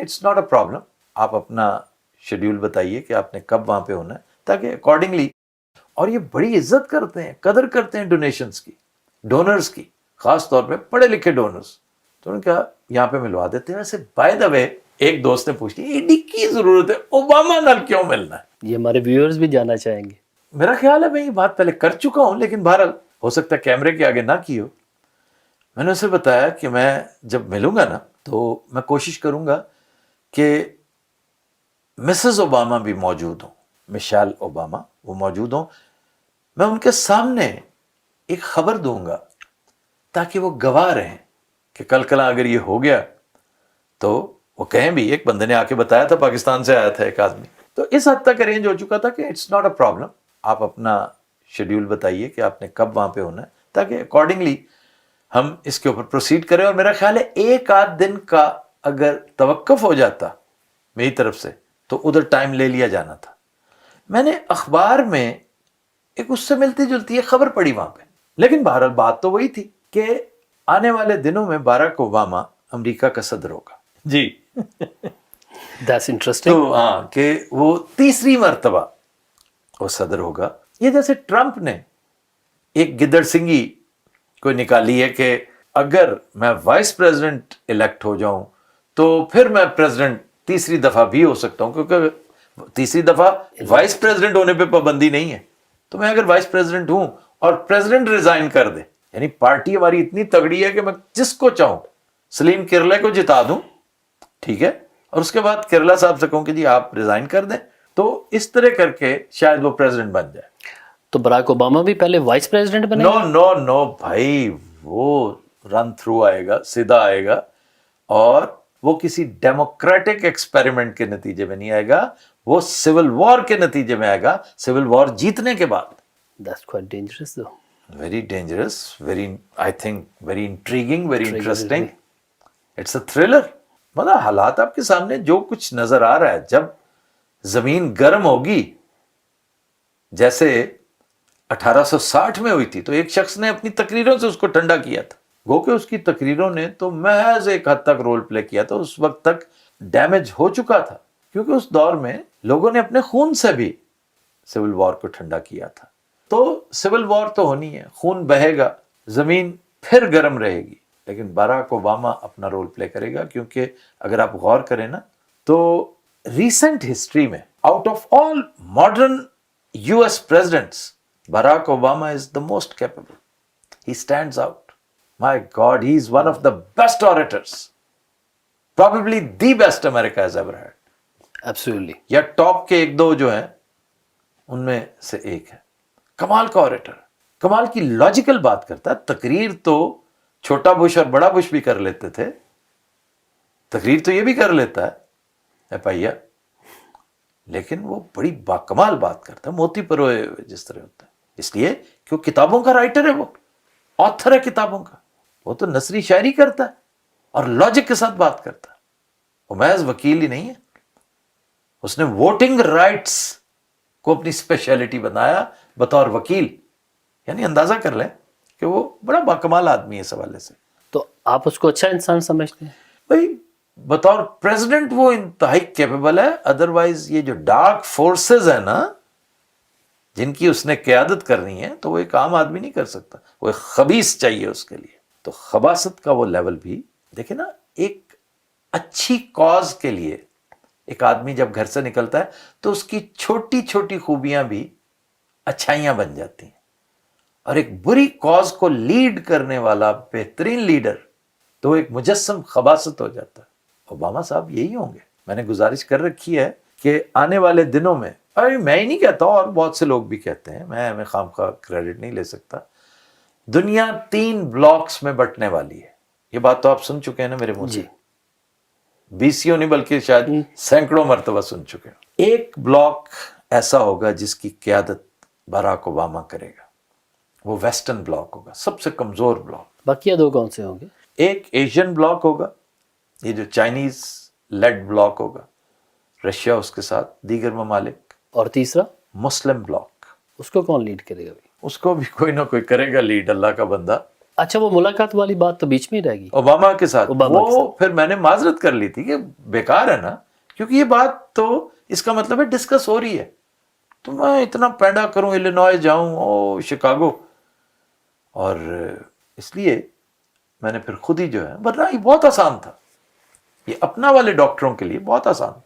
It's not a problem. آپ اپنا schedule بتائیے کہ آپ نے کب وہاں پہ ہونا ہے تاکہ اکارڈنگلی. اور یہ بڑی عزت کرتے ہیں, قدر کرتے ہیں ڈونیشنز کی, ڈونرز کی, خاص طور پہ پڑھے لکھے ڈونرز. تو انہوں نے کہا یہاں پہ ملوا دیتے ہیں. ویسے بائی دا وے ایک دوست نے پوچھ لیا ایڈی کی ضرورت ہے اوباما نال کیوں ملنا ہے؟ یہ ہمارے ویورز بھی جاننا چاہیں گے. میرا خیال ہے میں یہ بات پہلے کر چکا ہوں, لیکن بہرحال ہو سکتا ہے کیمرے کے آگے نہ کی ہو. میں نے اسے بتایا کہ میں جب ملوں گا نا تو میں کوشش کروں گا کہ مسز اوباما بھی موجود ہوں, مشیل اوباما وہ موجود ہوں. میں ان کے سامنے ایک خبر دوں گا تاکہ وہ گواہ رہیں کہ کل کل اگر یہ ہو گیا تو وہ کہیں بھی. ایک بندے نے آ کے بتایا تھا, پاکستان سے آیا تھا ایک آدمی, تو اس حد تک ارینج ہو چکا تھا کہ اٹس ناٹ اے پرابلم. آپ اپنا شیڈیول بتائیے کہ آپ نے کب وہاں پہ ہونا ہے تاکہ اکارڈنگلی ہم اس کے اوپر پروسیڈ کریں. اور میرا خیال ہے ایک آدھ دن کا اگر توقف ہو جاتا میری طرف سے تو ادھر ٹائم لے لیا جانا تھا. میں نے اخبار میں ایک اس سے ملتی جلتی ایک خبر پڑھی وہاں پہ, لیکن بہرحال بات تو وہی تھی کہ آنے والے دنوں میں باراک اوباما امریکہ کا صدر ہوگا. جی That's interesting. تو ہاں کہ وہ تیسری مرتبہ وہ صدر ہوگا. یہ جیسے ٹرمپ نے ایک گدڑ سنگی کو نکالی ہے کہ اگر میں وائس پریزیڈنٹ الیکٹ ہو جاؤں تو پھر میں پریزیڈنٹ تیسری دفعہ بھی ہو سکتا ہوں, کیونکہ تیسری دفعہ وائس پریزیڈنٹ ہونے پہ پابندی نہیں ہے. تو میں اگر وائس پریزیڈنٹ ہوں اور پریزیڈنٹ ریزائن کر دے, یعنی پارٹی ہماری اتنی تگڑی ہے کہ میں جس کو چاہوں سلیم کرلے کو جتا دوں, ٹھیک ہے, اور اس کے بعد کرلا صاحب سے کہوں کہ جی آپ ریزائن کر دیں, تو اس طرح کر کے شاید وہ پریزیڈنٹ بن جائے. تو براک اوباما بھی پہلے وائس پریزیڈنٹ بنے نو نو نو بھائی, وہ رن تھرو آئے گا, سیدھا آئے گا, اور وہ کسی ڈیموکریٹک ایکسپیریمنٹ کے نتیجے میں نہیں آئے گا, وہ سول وار کے نتیجے میں آئے گا, سول وار جیتنے کے بعد. That's quite dangerous though. Very dangerous, very I think very intriguing, very interesting. It's a thriller. مطلب حالات آپ کے سامنے جو کچھ نظر آ رہا ہے, جب زمین گرم ہوگی جیسے 1860 میں ہوئی تھی تو ایک شخص نے اپنی تقریروں سے اس کو ٹھنڈا کیا تھا. گو کہ اس کی تقریروں نے تو محض ایک حد تک رول پلے کیا تھا, اس وقت تک ڈیمیج ہو چکا تھا, کیونکہ اس دور میں لوگوں نے اپنے خون سے بھی سول وار کو ٹھنڈا کیا تھا. تو سول وار تو ہونی ہے, خون بہے گا, زمین پھر گرم رہے گی, لیکن باراک اوباما اپنا رول پلے کرے گا. کیونکہ اگر آپ غور کریں نا تو ریسنٹ ہسٹری میں out of all modern U S presidents Barack Obama is the most capable. He stands out. My God, he is one of the best orators. Probably the best America has ever had. Absolutely. یا top کے ایک دو جو ہیں ان میں سے ایک ہے. کمال کا آریٹر, کمال کی لاجیکل بات کرتا ہے. تقریر تو چھوٹا بش اور بڑا بش بھی کر لیتے تھے, تقریر تو یہ بھی کر لیتا ہے پائیا, لیکن وہ بڑی باکمال بات کرتا ہے, موتی پروئے ہوئے جس طرح ہوتا ہے. اس لیے کہ وہ کتابوں کا رائٹر ہے, وہ آتھر ہے کتابوں کا. وہ تو نثری شاعری کرتا ہے اور لاجک کے ساتھ بات کرتا ہے. وہ محض وکیل ہی نہیں ہے, اس نے ووٹنگ رائٹس کو اپنی اسپیشلٹی بنایا بطور وکیل. یعنی اندازہ کر لیں کہ وہ بڑا باکمال آدمی ہے اس حوالے سے. تو آپ اس کو اچھا انسان سمجھتے ہیں؟ بھائی بطور پریزیڈنٹ وہ انتہائی کیپیبل ہے. ادروائز یہ جو ڈارک فورسز ہیں نا جن کی اس نے قیادت کرنی ہے, تو وہ ایک عام آدمی نہیں کر سکتا, وہ ایک خبیث چاہیے اس کے لیے. تو خباثت کا وہ لیول بھی دیکھیں نا. ایک اچھی کاز کے لیے ایک آدمی جب گھر سے نکلتا ہے تو اس کی چھوٹی چھوٹی خوبیاں بھی اچھائیاں بن جاتی ہیں, اور ایک بری کاز کو لیڈ کرنے والا بہترین لیڈر تو ایک مجسم خباثت ہو جاتا ہے. اوباما صاحب یہی ہوں گے. میں نے گزارش کر رکھی ہے کہ آنے والے دنوں میں, میں ہی نہیں کہتا اور بہت سے لوگ بھی کہتے ہیں, میں خواہ کریڈٹ نہیں لے سکتا, دنیا 3 بلاکس میں بٹنے والی ہے. یہ بات تو آپ سن چکے ہیں نا میرے منہ سے, بیسیوں نہیں بلکہ شاید سینکڑوں مرتبہ سن چکے ہیں. ایک بلاک ایسا ہوگا جس کی قیادت باراک اوباما کرے گا, وہ ویسٹرن بلاک ہوگا, سب سے کمزور بلاک. باقی 2 کون سے ہوں گے؟ ایک ایشین بلاک ہوگا, یہ جو چائنیز لیڈ بلاک ہوگا, رشیا اس کے ساتھ دیگر ممالک. اور تیسرا مسلم بلاک. اس کو کون لیڈ کرے گا؟ اس کو بھی کوئی نہ کوئی کرے گا لیڈ, اللہ کا بندہ. اچھا وہ ملاقات والی بات تو بیچ میں ہی رہ گئی اوباما کے ساتھ. اوباما کے وہ پھر میں نے معذرت کر لی تھی کہ بیکار ہے نا, کیونکہ یہ بات تو اس کا مطلب ہے ڈسکس ہو رہی ہے. تو میں اتنا پینڈا کروں, الینوائے جاؤں, او شکاگو, اور اس لیے میں نے پھر خود ہی جو ہے, ورنہ یہ بہت آسان تھا, یہ اپنا والے ڈاکٹروں کے لیے بہت آسان تھا.